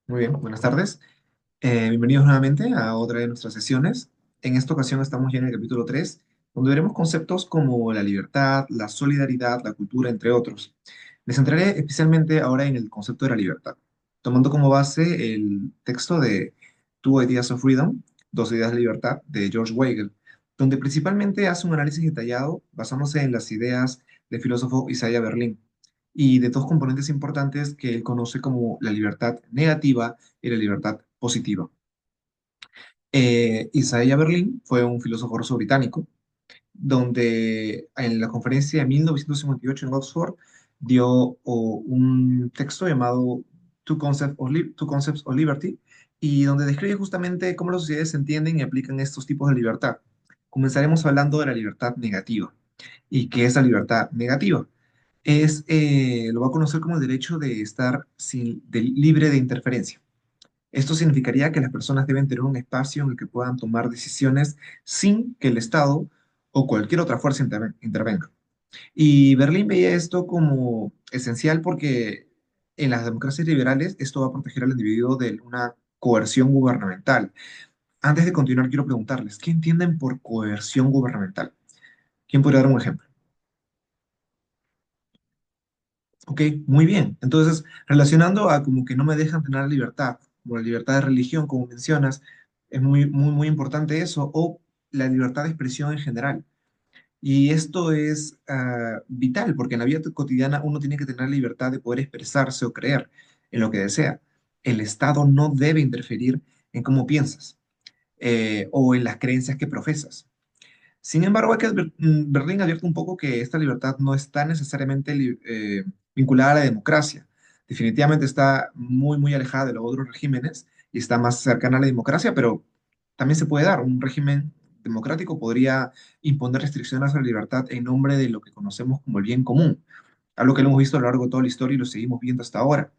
Muy bien, buenas tardes. Bienvenidos nuevamente a otra de nuestras sesiones. En esta ocasión estamos ya en el capítulo 3, donde veremos conceptos como la libertad, la solidaridad, la cultura, entre otros. Me centraré especialmente ahora en el concepto de la libertad, tomando como base el texto de Two Ideas of Freedom, Dos Ideas de Libertad, de George Weigel, donde principalmente hace un análisis detallado basándose en las ideas del filósofo Isaiah Berlin y de dos componentes importantes que él conoce como la libertad negativa y la libertad positiva. Isaiah Berlin fue un filósofo ruso británico, donde en la conferencia de 1958 en Oxford dio un texto llamado Two Concepts of Liberty, y donde describe justamente cómo las sociedades entienden y aplican estos tipos de libertad. Comenzaremos hablando de la libertad negativa. ¿Y qué es la libertad negativa? Lo va a conocer como el derecho de estar libre de interferencia. Esto significaría que las personas deben tener un espacio en el que puedan tomar decisiones sin que el Estado o cualquier otra fuerza intervenga. Y Berlín veía esto como esencial porque en las democracias liberales esto va a proteger al individuo de una coerción gubernamental. Antes de continuar, quiero preguntarles, ¿qué entienden por coerción gubernamental? ¿Quién podría dar un ejemplo? Ok, muy bien. Entonces, relacionando a como que no me dejan tener la libertad, como la libertad de religión, como mencionas, es muy importante eso, o la libertad de expresión en general. Y esto es vital, porque en la vida cotidiana uno tiene que tener la libertad de poder expresarse o creer en lo que desea. El Estado no debe interferir en cómo piensas o en las creencias que profesas. Sin embargo, Berlín advierte un poco que esta libertad no está necesariamente vinculada a la democracia. Definitivamente está muy alejada de los otros regímenes y está más cercana a la democracia, pero también se puede dar. Un régimen democrático podría imponer restricciones a la libertad en nombre de lo que conocemos como el bien común, algo que lo hemos visto a lo largo de toda la historia y lo seguimos viendo hasta ahora,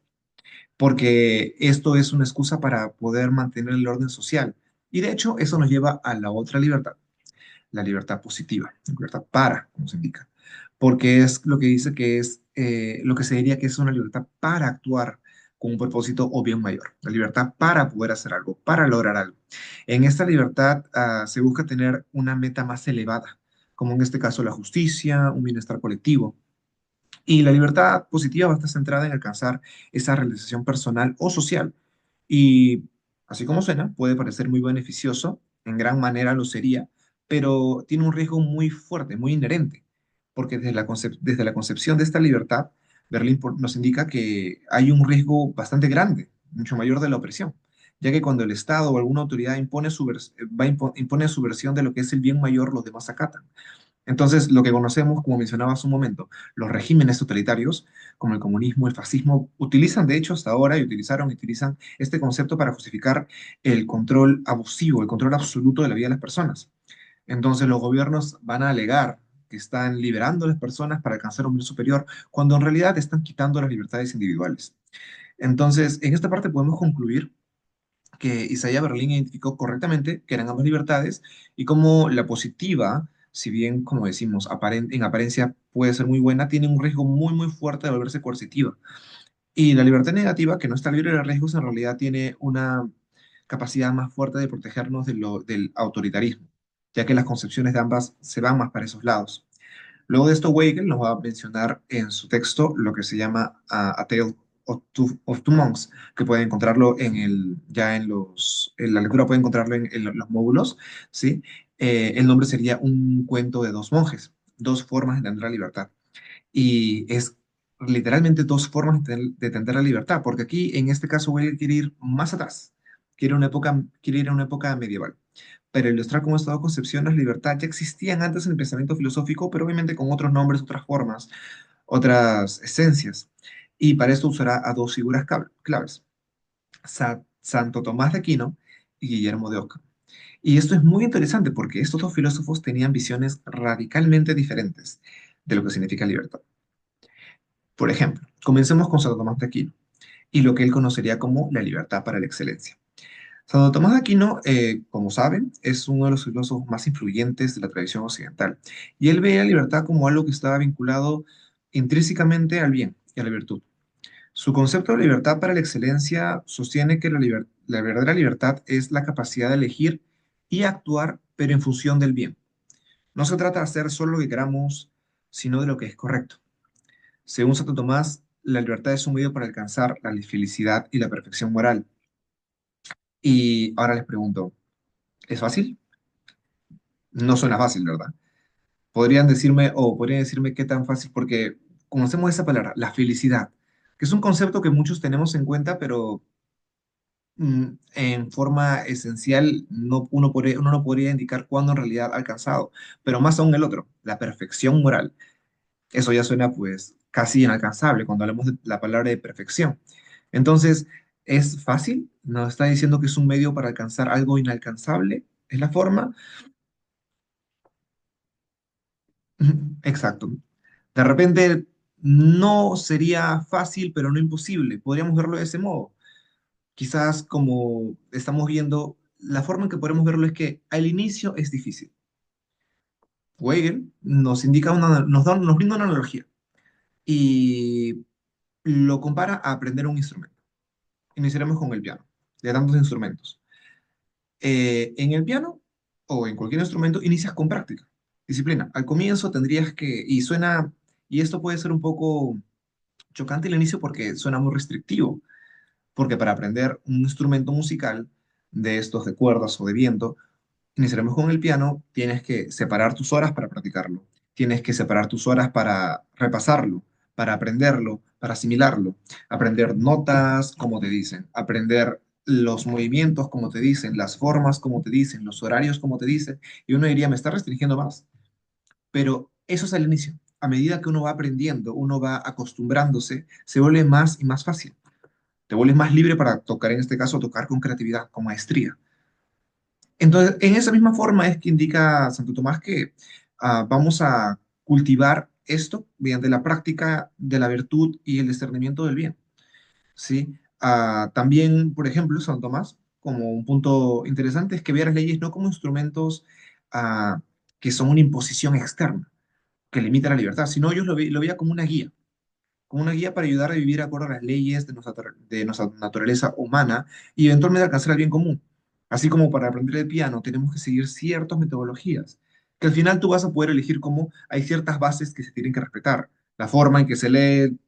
porque esto es una excusa para poder mantener el orden social. Y de hecho, eso nos lleva a la otra libertad, la libertad positiva, la libertad para, como se indica, porque es lo que dice que es lo que se diría que es una libertad para actuar con un propósito o bien mayor, la libertad para poder hacer algo, para lograr algo. En esta libertad se busca tener una meta más elevada, como en este caso la justicia, un bienestar colectivo. Y la libertad positiva va a estar centrada en alcanzar esa realización personal o social. Y así como suena, puede parecer muy beneficioso, en gran manera lo sería, pero tiene un riesgo muy fuerte, muy inherente, porque desde la concepción de esta libertad, nos indica que hay un riesgo bastante grande, mucho mayor de la opresión, ya que cuando el Estado o alguna autoridad impone su versión de lo que es el bien mayor, los demás acatan. Entonces, lo que conocemos, como mencionaba hace un momento, los regímenes totalitarios, como el comunismo, el fascismo, utilizan, de hecho, hasta ahora, y utilizan este concepto para justificar el control abusivo, el control absoluto de la vida de las personas. Entonces, los gobiernos van a alegar que están liberando a las personas para alcanzar un bien superior, cuando en realidad están quitando las libertades individuales. Entonces, en esta parte podemos concluir que Isaiah Berlin identificó correctamente que eran ambas libertades y como la positiva, si bien, como decimos, en apariencia puede ser muy buena, tiene un riesgo muy fuerte de volverse coercitiva. Y la libertad negativa, que no está libre de riesgos, en realidad tiene una capacidad más fuerte de protegernos del autoritarismo, ya que las concepciones de ambas se van más para esos lados. Luego de esto, Weigel nos va a mencionar en su texto lo que se llama A Tale of Two Monks, que pueden encontrarlo en la lectura pueden encontrarlo en los módulos, ¿sí? El nombre sería Un cuento de dos monjes, dos formas de entender la libertad. Y es literalmente dos formas de entender la libertad, porque aquí, en este caso, Weigel quiere ir más atrás, quiere ir a una época medieval, pero ilustrar cómo estas dos concepciones de libertad ya existían antes en el pensamiento filosófico, pero obviamente con otros nombres, otras formas, otras esencias. Y para esto usará a dos figuras claves, Santo Tomás de Aquino y Guillermo de Ockham. Y esto es muy interesante porque estos dos filósofos tenían visiones radicalmente diferentes de lo que significa libertad. Por ejemplo, comencemos con Santo Tomás de Aquino y lo que él conocería como la libertad para la excelencia. Santo Tomás de Aquino, como saben, es uno de los filósofos más influyentes de la tradición occidental, y él veía la libertad como algo que estaba vinculado intrínsecamente al bien y a la virtud. Su concepto de libertad para la excelencia sostiene que la verdadera libertad es la capacidad de elegir y actuar, pero en función del bien. No se trata de hacer solo lo que queramos, sino de lo que es correcto. Según Santo Tomás, la libertad es un medio para alcanzar la felicidad y la perfección moral. Y ahora les pregunto, ¿es fácil? No suena fácil, ¿verdad? Podrían decirme qué tan fácil, porque conocemos esa palabra, la felicidad, que es un concepto que muchos tenemos en cuenta, pero en forma esencial uno no podría indicar cuándo en realidad ha alcanzado, pero más aún el otro, la perfección moral. Eso ya suena pues casi inalcanzable cuando hablamos de la palabra de perfección. Entonces, ¿es fácil? ¿Nos está diciendo que es un medio para alcanzar algo inalcanzable? ¿Es la forma? Exacto. De repente no sería fácil, pero no imposible. Podríamos verlo de ese modo. Quizás como estamos viendo, la forma en que podemos verlo es que al inicio es difícil. Weigel nos indica nos brinda una analogía y lo compara a aprender un instrumento. Iniciaremos con el piano, de tantos instrumentos. En el piano o en cualquier instrumento inicias con práctica, disciplina. Al comienzo tendrías que, y esto puede ser un poco chocante al inicio porque suena muy restrictivo, porque para aprender un instrumento musical de estos de cuerdas o de viento, iniciaremos con el piano, tienes que separar tus horas para practicarlo, tienes que separar tus horas para repasarlo, para aprenderlo, para asimilarlo, aprender notas como te dicen, aprender los movimientos como te dicen, las formas como te dicen, los horarios como te dicen, y uno diría, me está restringiendo más, pero eso es al inicio. A medida que uno va aprendiendo, uno va acostumbrándose, se vuelve más y más fácil. Te vuelves más libre para tocar, en este caso, tocar con creatividad, con maestría. Entonces, en esa misma forma es que indica Santo Tomás que vamos a cultivar esto mediante la práctica de la virtud y el discernimiento del bien, ¿sí? También, por ejemplo, Santo Tomás, como un punto interesante, es que ve a las leyes no como instrumentos ah, que son una imposición externa, que limita la libertad, sino ellos lo veía como una guía para ayudar a vivir acorde a las leyes de nuestra naturaleza humana y eventualmente alcanzar el bien común. Así como para aprender el piano tenemos que seguir ciertas metodologías, que al final tú vas a poder elegir cómo hay ciertas bases que se tienen que respetar. La forma en que se lee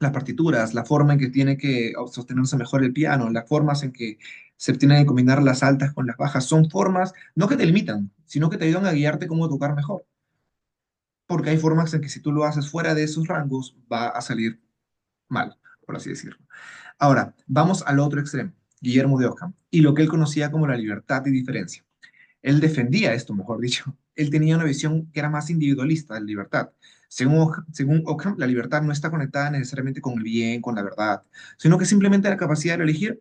las partituras, la forma en que tiene que sostenerse mejor el piano, las formas en que se tienen que combinar las altas con las bajas, son formas no que te limitan, sino que te ayudan a guiarte cómo tocar mejor. Porque hay formas en que si tú lo haces fuera de esos rangos, va a salir mal, por así decirlo. Ahora, vamos al otro extremo, Guillermo de Ockham, y lo que él conocía como la libertad y diferencia. Él defendía esto, mejor dicho. Él tenía una visión que era más individualista de la libertad. Según Ockham, la libertad no está conectada necesariamente con el bien, con la verdad, sino que simplemente la capacidad de elegir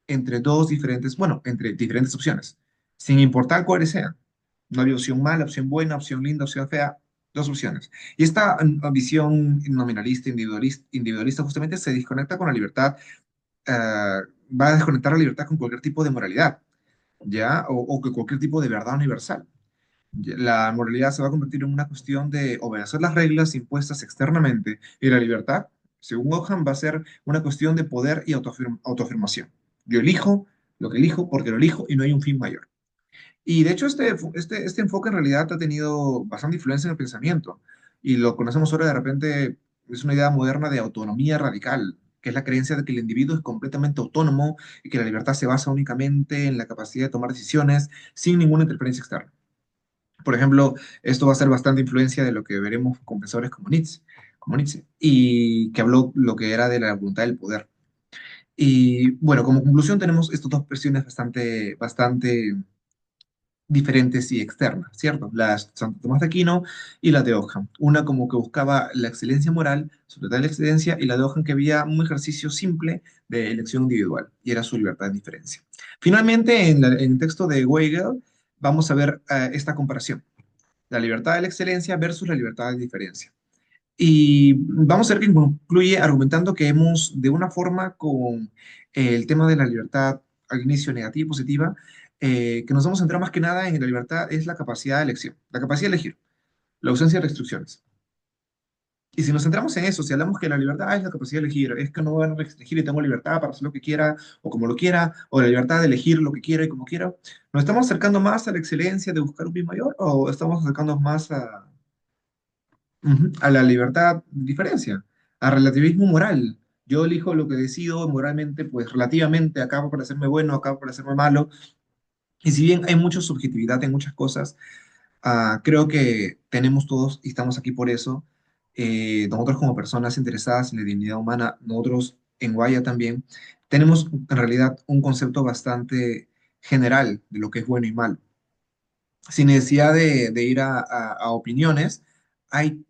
entre diferentes opciones, sin importar cuáles sean. No había opción mala, opción buena, opción linda, opción fea, dos opciones. Y esta visión nominalista, individualista, justamente se desconecta con la libertad, va a desconectar la libertad con cualquier tipo de moralidad, ¿ya? O con cualquier tipo de verdad universal. La moralidad se va a convertir en una cuestión de obedecer las reglas impuestas externamente y la libertad, según Ockham, va a ser una cuestión de poder y autoafirmación. Yo elijo lo que elijo porque lo elijo y no hay un fin mayor. Y de hecho este enfoque en realidad ha tenido bastante influencia en el pensamiento y lo conocemos ahora de repente, es una idea moderna de autonomía radical, que es la creencia de que el individuo es completamente autónomo y que la libertad se basa únicamente en la capacidad de tomar decisiones sin ninguna interferencia externa. Por ejemplo, esto va a ser bastante influencia de lo que veremos con pensadores como Nietzsche, y que habló lo que era de la voluntad del poder. Y bueno, como conclusión tenemos estas dos versiones bastante diferentes y externas, ¿cierto? La de Santo Tomás de Aquino y la de Ockham. Una como que buscaba la excelencia moral, sobre todo la excelencia, y la de Ockham que había un ejercicio simple de elección individual, y era su libertad de diferencia. Finalmente, en el texto de Weigel, vamos a ver esta comparación, la libertad de la excelencia versus la libertad de diferencia. Y vamos a ver que concluye argumentando que hemos, de una forma con el tema de la libertad al inicio negativa y positiva, que nos vamos a centrar más que nada en la libertad es la capacidad de elección, la capacidad de elegir, la ausencia de restricciones. Y si nos centramos en eso, si hablamos que la libertad es la capacidad de elegir, es que no van a elegir y tengo libertad para hacer lo que quiera o como lo quiera, o la libertad de elegir lo que quiera y como quiera, ¿nos estamos acercando más a la excelencia de buscar un bien mayor o estamos acercando más a la libertad de diferencia, a relativismo moral? Yo elijo lo que decido moralmente, pues relativamente, acá para hacerme bueno, acá para hacerme malo. Y si bien hay mucha subjetividad en muchas cosas, creo que tenemos todos, y estamos aquí por eso, nosotros como personas interesadas en la dignidad humana, nosotros en Guaya también, tenemos en realidad un concepto bastante general de lo que es bueno y malo. Sin necesidad de ir a opiniones, hay,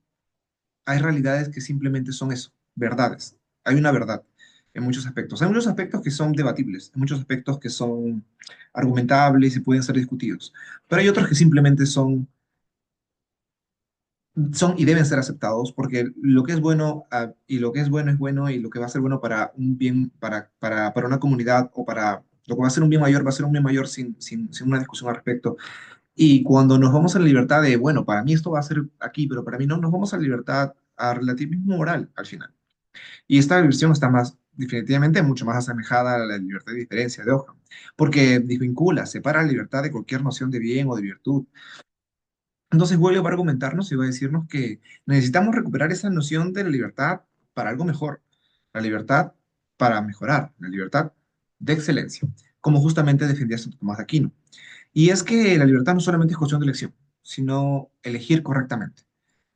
hay realidades que simplemente son eso, verdades. Hay una verdad en muchos aspectos. Hay muchos aspectos que son debatibles, hay muchos aspectos que son argumentables y pueden ser discutidos, pero hay otros que simplemente son y deben ser aceptados porque lo que es bueno y lo que es bueno y lo que va a ser bueno para un bien, para una comunidad o para lo que va a ser un bien mayor, va a ser un bien mayor sin una discusión al respecto. Y cuando nos vamos a la libertad de, bueno, para mí esto va a ser aquí, pero para mí no, nos vamos a la libertad, a relativismo moral al final. Y esta versión está más, definitivamente, mucho más asemejada a la libertad de diferencia de Ockham, porque desvincula, separa la libertad de cualquier noción de bien o de virtud. Entonces vuelve a argumentarnos y va a decirnos que necesitamos recuperar esa noción de la libertad para algo mejor, la libertad para mejorar, la libertad de excelencia, como justamente defendía Santo Tomás de Aquino. Y es que la libertad no solamente es cuestión de elección, sino elegir correctamente,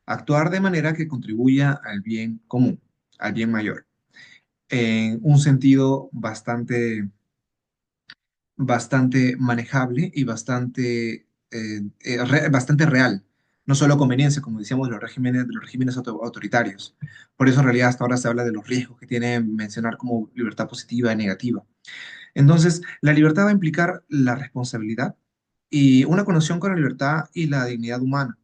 actuar de manera que contribuya al bien común, al bien mayor, en un sentido bastante manejable y bastante real. No solo conveniencia, como decíamos, de los regímenes autoritarios. Por eso en realidad hasta ahora se habla de los riesgos que tiene mencionar como libertad positiva y negativa. Entonces, la libertad va a implicar la responsabilidad y una conexión con la libertad y la dignidad humana.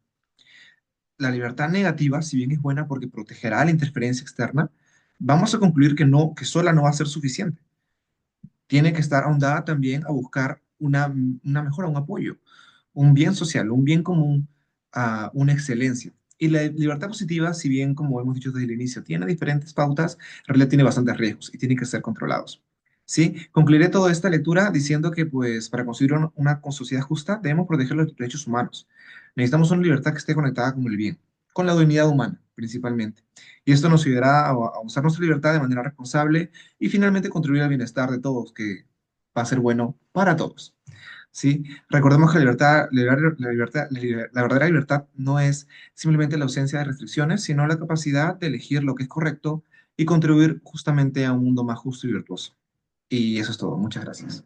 La libertad negativa, si bien es buena porque protegerá la interferencia externa, vamos a concluir que no, que sola no va a ser suficiente. Tiene que estar ahondada también a buscar una mejora, un apoyo, un bien social, un bien común, una excelencia. Y la libertad positiva, si bien, como hemos dicho desde el inicio, tiene diferentes pautas, en realidad tiene bastantes riesgos y tienen que ser controlados. ¿Sí? Concluiré toda esta lectura diciendo que, pues, para construir una sociedad justa, debemos proteger los derechos humanos. Necesitamos una libertad que esté conectada con el bien, con la dignidad humana, principalmente. Y esto nos ayudará a usar nuestra libertad de manera responsable y finalmente contribuir al bienestar de todos, que va a ser bueno para todos. ¿Sí? Recordemos que la verdadera libertad no es simplemente la ausencia de restricciones, sino la capacidad de elegir lo que es correcto y contribuir justamente a un mundo más justo y virtuoso. Y eso es todo. Muchas gracias.